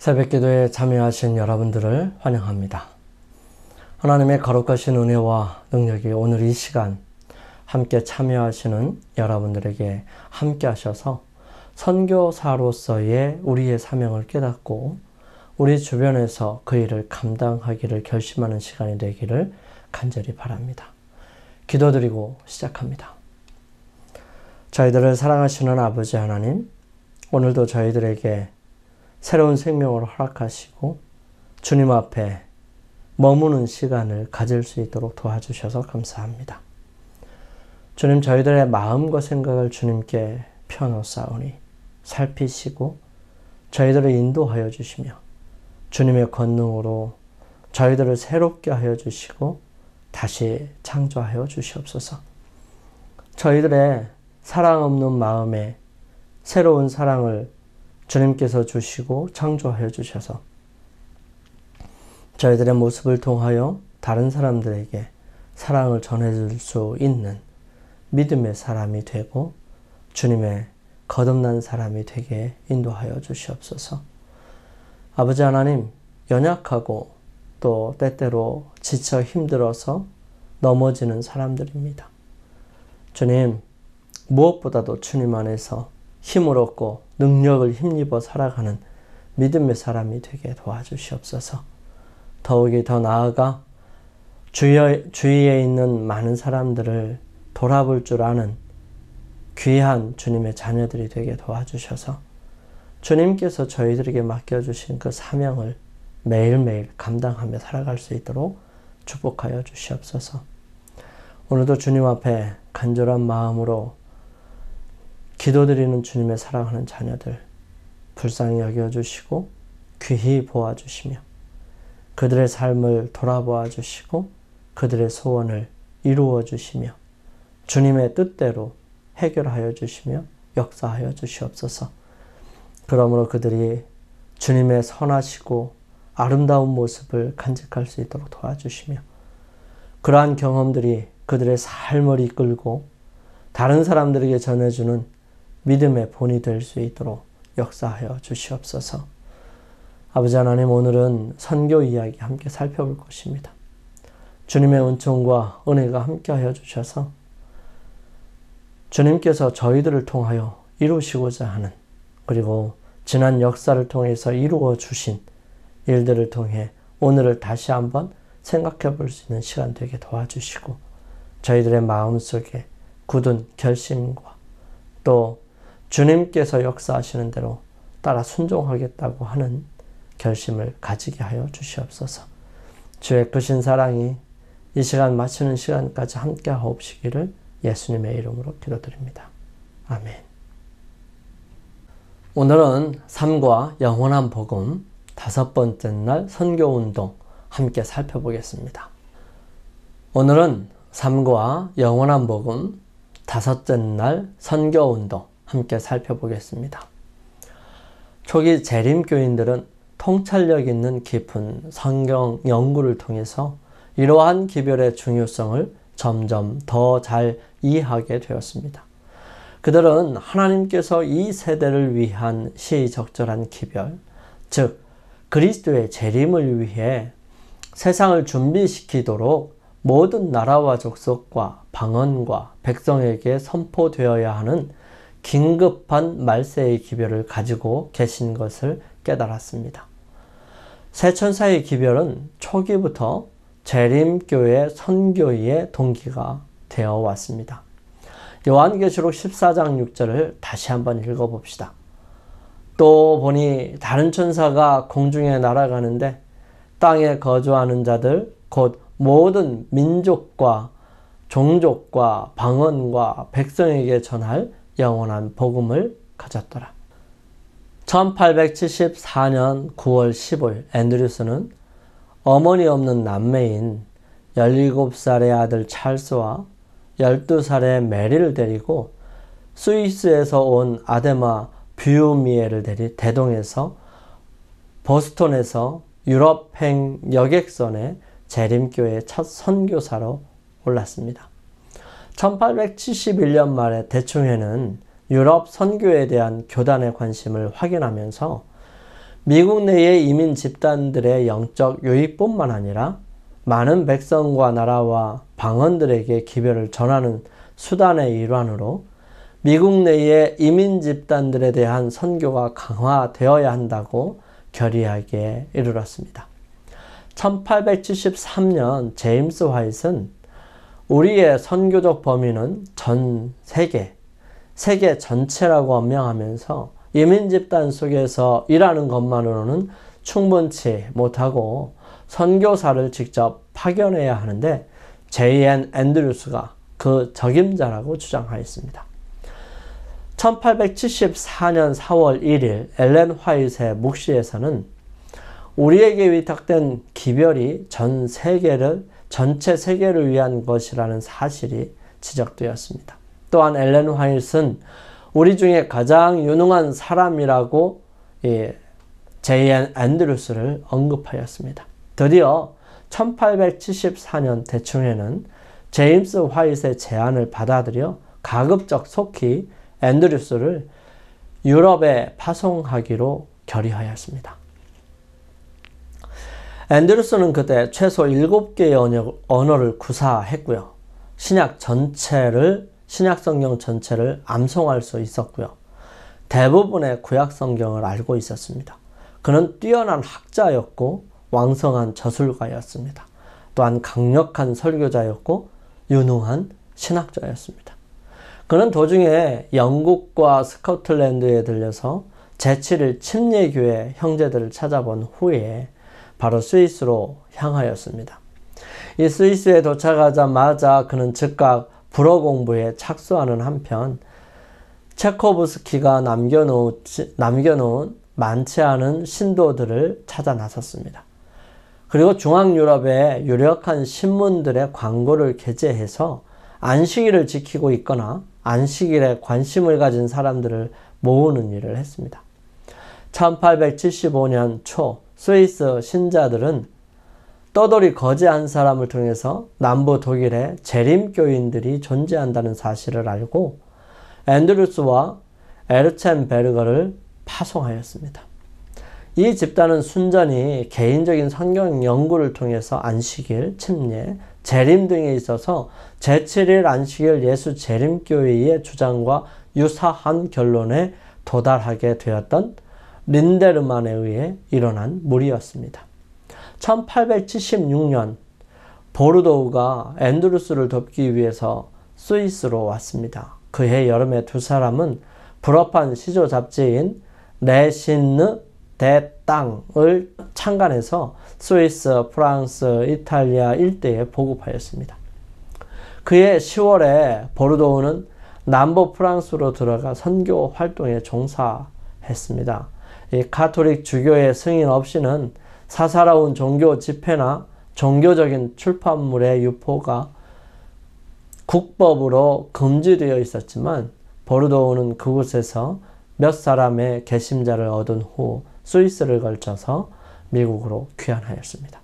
새벽기도에 참여하신 여러분들을 환영합니다. 하나님의 거룩하신 은혜와 능력이 오늘 이 시간 함께 참여하시는 여러분들에게 함께 하셔서 선교사로서의 우리의 사명을 깨닫고 우리 주변에서 그 일을 감당하기를 결심하는 시간이 되기를 간절히 바랍니다. 기도드리고 시작합니다. 저희들을 사랑하시는 아버지 하나님, 오늘도 저희들에게 새로운 생명을 허락하시고 주님 앞에 머무는 시간을 가질 수 있도록 도와주셔서 감사합니다. 주님, 저희들의 마음과 생각을 주님께 펴놓사오니 살피시고 저희들을 인도하여 주시며 주님의 권능으로 저희들을 새롭게 하여 주시고 다시 창조하여 주시옵소서. 저희들의 사랑 없는 마음에 새로운 사랑을 주님께서 주시고 창조하여 주셔서 저희들의 모습을 통하여 다른 사람들에게 사랑을 전해줄 수 있는 믿음의 사람이 되고 주님의 거듭난 사람이 되게 인도하여 주시옵소서. 아버지 하나님, 연약하고 또 때때로 지쳐 힘들어서 넘어지는 사람들입니다. 주님, 무엇보다도 주님 안에서 힘을 얻고 능력을 힘입어 살아가는 믿음의 사람이 되게 도와주시옵소서. 더욱이 더 나아가 주위에 있는 많은 사람들을 돌아볼 줄 아는 귀한 주님의 자녀들이 되게 도와주셔서 주님께서 저희들에게 맡겨주신 그 사명을 매일매일 감당하며 살아갈 수 있도록 축복하여 주시옵소서. 오늘도 주님 앞에 간절한 마음으로 기도드리는 주님의 사랑하는 자녀들 불쌍히 여겨주시고 귀히 보아주시며 그들의 삶을 돌아보아 주시고 그들의 소원을 이루어 주시며 주님의 뜻대로 해결하여 주시며 역사하여 주시옵소서. 그러므로 그들이 주님의 선하시고 아름다운 모습을 간직할 수 있도록 도와주시며 그러한 경험들이 그들의 삶을 이끌고 다른 사람들에게 전해주는 믿음의 본이 될 수 있도록 역사하여 주시옵소서. 아버지 하나님, 오늘은 선교 이야기 함께 살펴볼 것입니다. 주님의 은총과 은혜가 함께하여 주셔서 주님께서 저희들을 통하여 이루시고자 하는 그리고 지난 역사를 통해서 이루어 주신 일들을 통해 오늘을 다시 한번 생각해 볼 수 있는 시간 되게 도와주시고 저희들의 마음속에 굳은 결심과 또 주님께서 역사하시는 대로 따라 순종하겠다고 하는 결심을 가지게 하여 주시옵소서. 주의 크신 사랑이 이 시간 마치는 시간까지 함께 하옵시기를 예수님의 이름으로 기도드립니다. 아멘. 오늘은 삶과 영원한 복음 5번째 날 선교운동 함께 살펴보겠습니다. 오늘은 삶과 영원한 복음 5째 날 선교운동 함께 살펴보겠습니다. 초기 재림교인들은 통찰력 있는 깊은 성경 연구를 통해서 이러한 기별의 중요성을 점점 더 잘 이해하게 되었습니다. 그들은 하나님께서 이 세대를 위한 시의적절한 기별, 즉 그리스도의 재림을 위해 세상을 준비시키도록 모든 나라와 족속과 방언과 백성에게 선포되어야 하는 긴급한 말세의 기별을 가지고 계신 것을 깨달았습니다. 새천사의 기별은 초기부터 재림교회 선교의 동기가 되어 왔습니다. 요한계시록 14장 6절을 다시 한번 읽어봅시다. 또 보니 다른 천사가 공중에 날아가는데 땅에 거주하는 자들 곧 모든 민족과 종족과 방언과 백성에게 전할 영원한 복음을 가졌더라. 1874년 9월 15일 앤드류스는 어머니 없는 남매인 17살의 아들 찰스와 12살의 메리를 데리고 스위스에서 온 아데마 뷰미에를 대동해서 보스턴에서 유럽행 여객선에 재림교회 첫 선교사로 올랐습니다. 1871년 말에 대충해는 유럽 선교에 대한 교단의 관심을 확인하면서 미국 내의 이민 집단들의 영적 유익뿐만 아니라 많은 백성과 나라와 방언들에게 기별을 전하는 수단의 일환으로 미국 내의 이민 집단들에 대한 선교가 강화되어야 한다고 결의하기에 이르렀습니다. 1873년 제임스 화이트는 우리의 선교적 범위는 전 세계 전체라고 언명하면서 이민 집단 속에서 일하는 것만으로는 충분치 못하고 선교사를 직접 파견해야 하는데 J.N. 앤드루스가 그 적임자라고 주장하였습니다. 1874년 4월 1일 엘렌 화이트의 묵시에서는 우리에게 위탁된 기별이 전체 세계를 위한 것이라는 사실이 지적되었습니다. 또한 엘렌 화이트는 우리 중에 가장 유능한 사람이라고 J.N. 앤드루스를 언급하였습니다. 드디어 1874년 대충에는 제임스 화이트의 제안을 받아들여 가급적 속히 앤드루스를 유럽에 파송하기로 결의하였습니다. 앤드루스는 그때 최소 7개의 언어를 구사했고요. 신약 성경 전체를 암송할 수 있었고요. 대부분의 구약 성경을 알고 있었습니다. 그는 뛰어난 학자였고 왕성한 저술가였습니다. 또한 강력한 설교자였고 유능한 신학자였습니다. 그는 도중에 영국과 스코틀랜드에 들려서 제7일 침례교회 형제들을 찾아본 후에 바로 스위스로 향하였습니다. 이 스위스에 도착하자마자 그는 즉각 불어 공부에 착수하는 한편 체코브스키가 남겨놓은 많지 않은 신도들을 찾아 나섰습니다. 그리고 중앙유럽의 유력한 신문들의 광고를 게재해서 안식일을 지키고 있거나 안식일에 관심을 가진 사람들을 모으는 일을 했습니다. 1875년 초 스위스 신자들은 떠돌이 거지 한 사람을 통해서 남부 독일에 재림교인들이 존재한다는 사실을 알고 앤드루스와 에르첸베르거를 파송하였습니다. 이 집단은 순전히 개인적인 성경 연구를 통해서 안식일, 침례, 재림 등에 있어서 제7일 안식일 예수 재림교회의 주장과 유사한 결론에 도달하게 되었던 린데르만에 의해 일어난 무리였습니다. 1876년 보르도우가 앤드루스를 돕기 위해서 스위스로 왔습니다. 그해 여름에 두 사람은 불어판 시조 잡지인 레신느 대 땅을 창간해서 스위스, 프랑스, 이탈리아 일대에 보급하였습니다. 그해 10월에 보르도우는 남부 프랑스로 들어가 선교 활동에 종사했습니다. 이 가톨릭 주교의 승인 없이는 사사로운 종교 집회나 종교적인 출판물의 유포가 국법으로 금지되어 있었지만 보르도우는 그곳에서 몇 사람의 개심자를 얻은 후 스위스를 걸쳐서 미국으로 귀환하였습니다.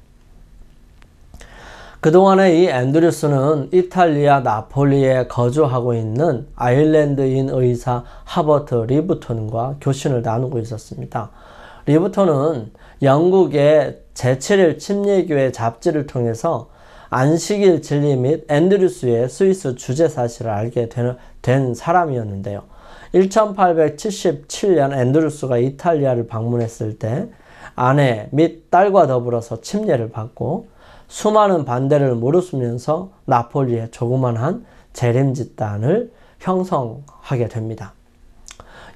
그동안에 이 앤드루스는 이탈리아 나폴리에 거주하고 있는 아일랜드인 의사 하버트 리브톤과 교신을 나누고 있었습니다. 리브톤은 영국의 제7일 침례교회 잡지를 통해서 안식일 진리 및 앤드루스의 스위스 주재 사실을 알게 된 사람이었는데요. 1877년 앤드루스가 이탈리아를 방문했을 때 아내 및 딸과 더불어서 침례를 받고 수많은 반대를 무릅쓰면서 나폴리에 조그만한 재림 집단을 형성하게 됩니다.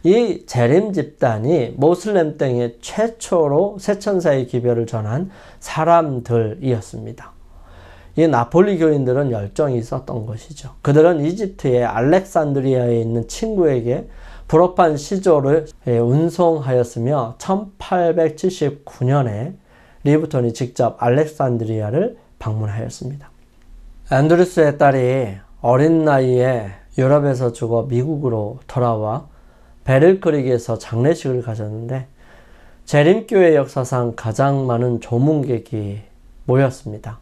이 재림 집단이 모슬렘 땅에 최초로 새천사의 기별을 전한 사람들이었습니다. 이 나폴리 교인들은 열정이 있었던 것이죠. 그들은 이집트의 알렉산드리아에 있는 친구에게 불어판 시조를 운송하였으며 1879년에 리브톤이 직접 알렉산드리아를 방문하였습니다. 앤드루스의 딸이 어린 나이에 유럽에서 죽어 미국으로 돌아와 베를크릭에서 장례식을 가졌는데 재림교회 역사상 가장 많은 조문객이 모였습니다.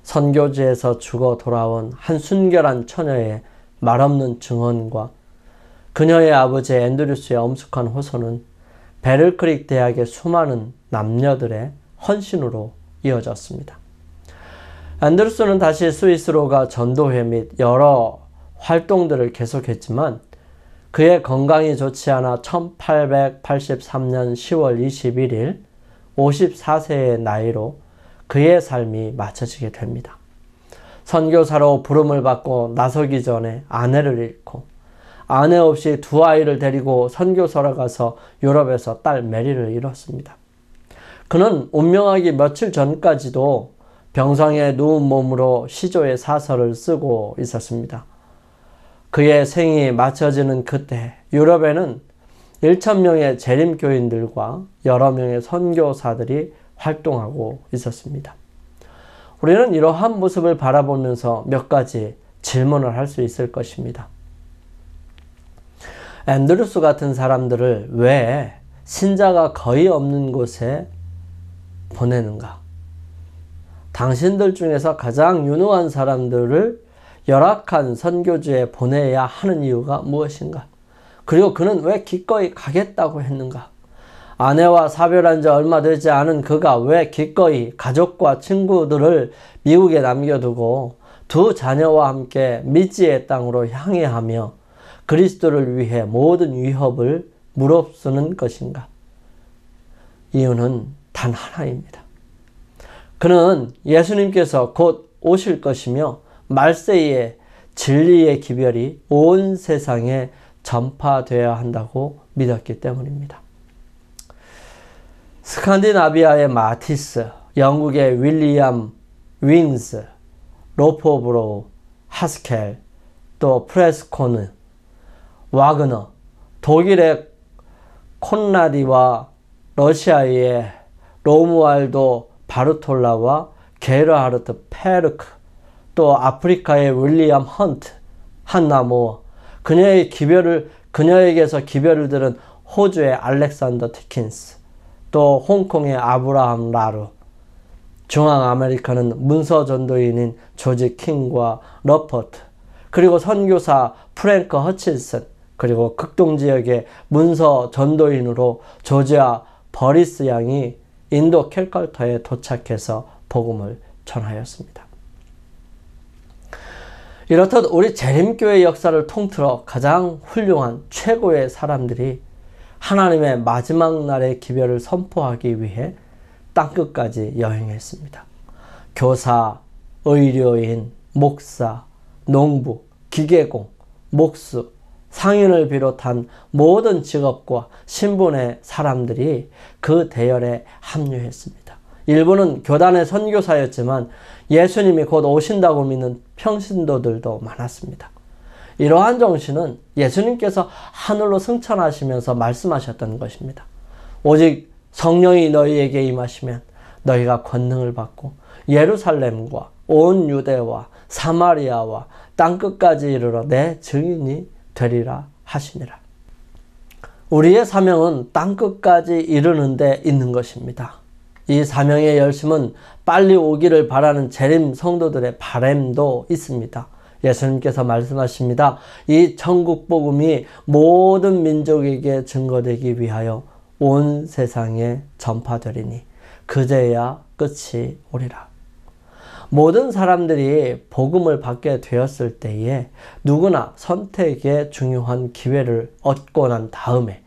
선교지에서 죽어 돌아온 한 순결한 처녀의 말없는 증언과 그녀의 아버지 앤드루스의 엄숙한 호소는 베를크릭 대학의 수많은 남녀들의 헌신으로 이어졌습니다. 앤더슨은 다시 스위스로 가 전도회 및 여러 활동들을 계속했지만 그의 건강이 좋지 않아 1883년 10월 21일 54세의 나이로 그의 삶이 마쳐지게 됩니다. 선교사로 부름을 받고 나서기 전에 아내를 잃고 아내 없이 두 아이를 데리고 선교사로 가서 유럽에서 딸 메리를 잃었습니다. 그는 운명하기 며칠 전까지도 병상에 누운 몸으로 시조의 사설을 쓰고 있었습니다. 그의 생이 마쳐지는 그때 유럽에는 1,000명의 재림교인들과 여러 명의 선교사들이 활동하고 있었습니다. 우리는 이러한 모습을 바라보면서 몇 가지 질문을 할 수 있을 것입니다. 앤드루스 같은 사람들을 왜 신자가 거의 없는 곳에 보내는가? 당신들 중에서 가장 유능한 사람들을 열악한 선교지에 보내야 하는 이유가 무엇인가? 그리고 그는 왜 기꺼이 가겠다고 했는가? 아내와 사별한 지 얼마 되지 않은 그가 왜 기꺼이 가족과 친구들을 미국에 남겨두고 두 자녀와 함께 미지의 땅으로 향해하며 그리스도를 위해 모든 위협을 무릅쓰는 것인가? 이유는 단 하나입니다. 그는 예수님께서 곧 오실 것이며 말세에 진리의 기별이 온 세상에 전파되어야 한다고 믿었기 때문입니다. 스칸디나비아의 마티스, 영국의 윌리엄 윙스, 로포브로우, 하스켈, 또 프레스코느, 와그너, 독일의 콘라디와 러시아의 로무알도 바르톨라와 게르하르트 페르크, 또 아프리카의 윌리엄 헌트, 한나 모어, 그녀에게서 기별을 들은 호주의 알렉산더 티킨스, 또 홍콩의 아브라함 라루, 중앙 아메리카는 문서 전도인인 조지 킹과 러퍼트, 그리고 선교사 프랭크 허칠슨, 그리고 극동 지역의 문서 전도인으로 조지아 버리스 양이 인도 캘커타에 도착해서 복음을 전하였습니다. 이렇듯 우리 재림교회 역사를 통틀어 가장 훌륭한 최고의 사람들이 하나님의 마지막 날의 기별을 선포하기 위해 땅끝까지 여행했습니다. 교사, 의료인, 목사, 농부, 기계공, 목수, 상인을 비롯한 모든 직업과 신분의 사람들이 그 대열에 합류했습니다. 일부는 교단의 선교사였지만 예수님이 곧 오신다고 믿는 평신도들도 많았습니다. 이러한 정신은 예수님께서 하늘로 승천하시면서 말씀하셨던 것입니다. 오직 성령이 너희에게 임하시면 너희가 권능을 받고 예루살렘과 온 유대와 사마리아와 땅끝까지 이르러 내 증인이 되리라 하시니라. 우리의 사명은 땅끝까지 이르는 데 있는 것입니다. 이 사명의 열심은 빨리 오기를 바라는 재림 성도들의 바람도 있습니다. 예수님께서 말씀하십니다. 이 천국 복음이 모든 민족에게 증거되기 위하여 온 세상에 전파되리니 그제야 끝이 오리라. 모든 사람들이 복음을 받게 되었을 때에 누구나 선택의 중요한 기회를 얻고 난 다음에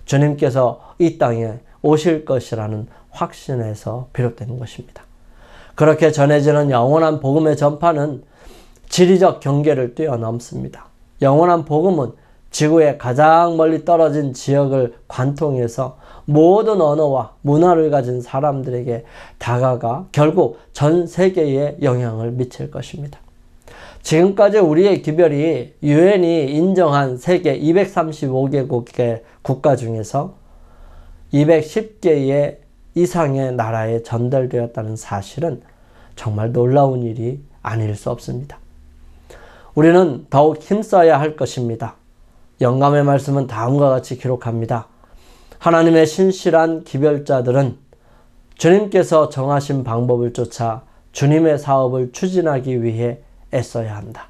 주님께서 이 땅에 오실 것이라는 확신에서 비롯된 것입니다. 그렇게 전해지는 영원한 복음의 전파는 지리적 경계를 뛰어넘습니다. 영원한 복음은 지구의 가장 멀리 떨어진 지역을 관통해서 모든 언어와 문화를 가진 사람들에게 다가가 결국 전 세계에 영향을 미칠 것입니다. 지금까지 우리의 기별이 유엔이 인정한 세계 235개국의 국가 중에서 210개 이상의 나라에 전달되었다는 사실은 정말 놀라운 일이 아닐 수 없습니다. 우리는 더욱 힘써야 할 것입니다. 영감의 말씀은 다음과 같이 기록합니다. 하나님의 신실한 기별자들은 주님께서 정하신 방법을 쫓아 주님의 사업을 추진하기 위해 애써야 한다.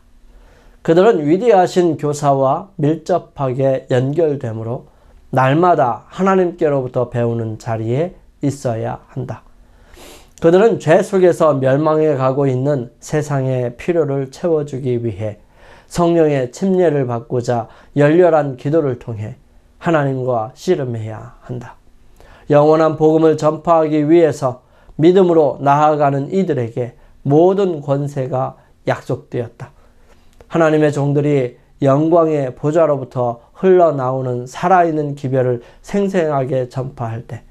그들은 위대하신 교사와 밀접하게 연결되므로 날마다 하나님께로부터 배우는 자리에 있어야 한다. 그들은 죄 속에서 멸망해 가고 있는 세상의 필요를 채워주기 위해 성령의 침례를 받고자 열렬한 기도를 통해 하나님과 씨름해야 한다. 영원한 복음을 전파하기 위해서 믿음으로 나아가는 이들에게 모든 권세가 약속되었다. 하나님의 종들이 영광의 보좌로부터 흘러나오는 살아있는 기별을 생생하게 전파할 때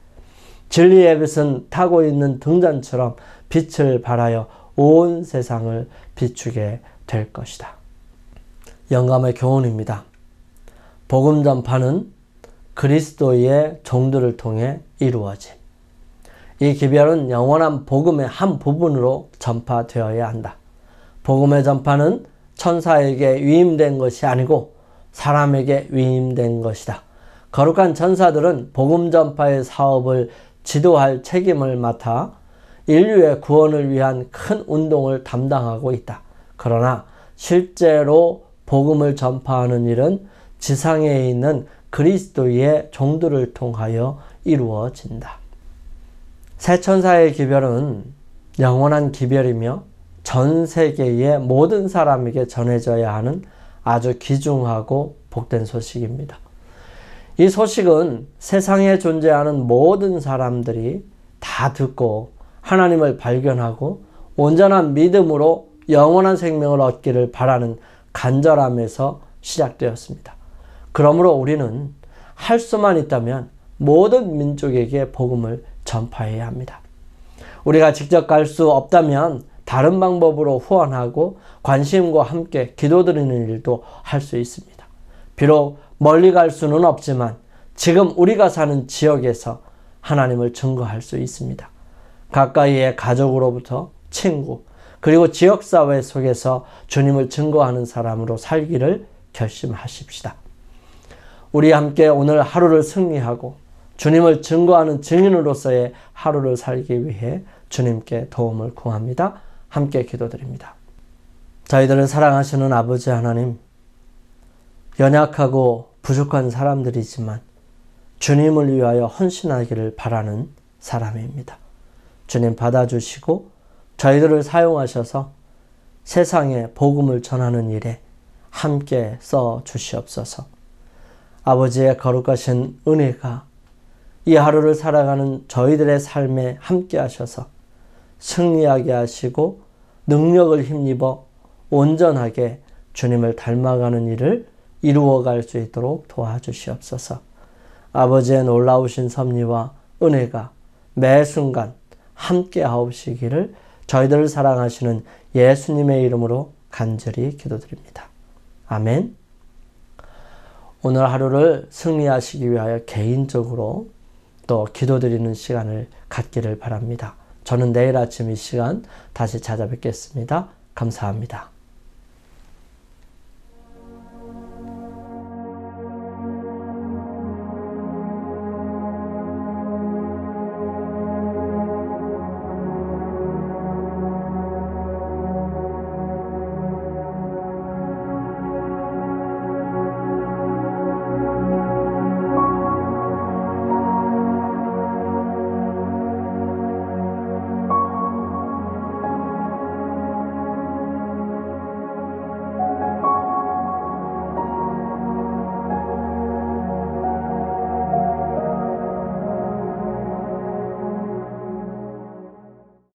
진리의 빛은 타고 있는 등잔처럼 빛을 발하여 온 세상을 비추게 될 것이다. 영감의 교훈입니다. 복음 전파는 그리스도의 종들을 통해 이루어짐. 이 기별은 영원한 복음의 한 부분으로 전파되어야 한다. 복음의 전파는 천사에게 위임된 것이 아니고 사람에게 위임된 것이다. 거룩한 천사들은 복음 전파의 사업을 지도할 책임을 맡아 인류의 구원을 위한 큰 운동을 담당하고 있다. 그러나 실제로 복음을 전파하는 일은 지상에 있는 그리스도의 종들을 통하여 이루어진다. 새 천사의 기별은 영원한 기별이며 전 세계의 모든 사람에게 전해져야 하는 아주 귀중하고 복된 소식입니다. 이 소식은 세상에 존재하는 모든 사람들이 다 듣고 하나님을 발견하고 온전한 믿음으로 영원한 생명을 얻기를 바라는 간절함에서 시작되었습니다. 그러므로 우리는 할 수만 있다면 모든 민족에게 복음을 전파해야 합니다. 우리가 직접 갈 수 없다면 다른 방법으로 후원하고 관심과 함께 기도드리는 일도 할 수 있습니다. 비록 멀리 갈 수는 없지만 지금 우리가 사는 지역에서 하나님을 증거할 수 있습니다. 가까이의 가족으로부터 친구, 그리고 지역사회 속에서 주님을 증거하는 사람으로 살기를 결심하십시다. 우리 함께 오늘 하루를 승리하고 주님을 증거하는 증인으로서의 하루를 살기 위해 주님께 도움을 구합니다. 함께 기도드립니다. 저희들을 사랑하시는 아버지 하나님, 연약하고 부족한 사람들이지만 주님을 위하여 헌신하기를 바라는 사람입니다. 주님 받아주시고 저희들을 사용하셔서 세상에 복음을 전하는 일에 함께 써 주시옵소서. 아버지의 거룩하신 은혜가 이 하루를 살아가는 저희들의 삶에 함께 하셔서 승리하게 하시고 능력을 힘입어 온전하게 주님을 닮아가는 일을 이루어갈 수 있도록 도와주시옵소서. 아버지의 놀라우신 섭리와 은혜가 매 순간 함께 하옵시기를 저희들을 사랑하시는 예수님의 이름으로 간절히 기도드립니다. 아멘. 오늘 하루를 승리하시기 위하여 개인적으로 또 기도드리는 시간을 갖기를 바랍니다. 저는 내일 아침 이 시간 다시 찾아뵙겠습니다. 감사합니다.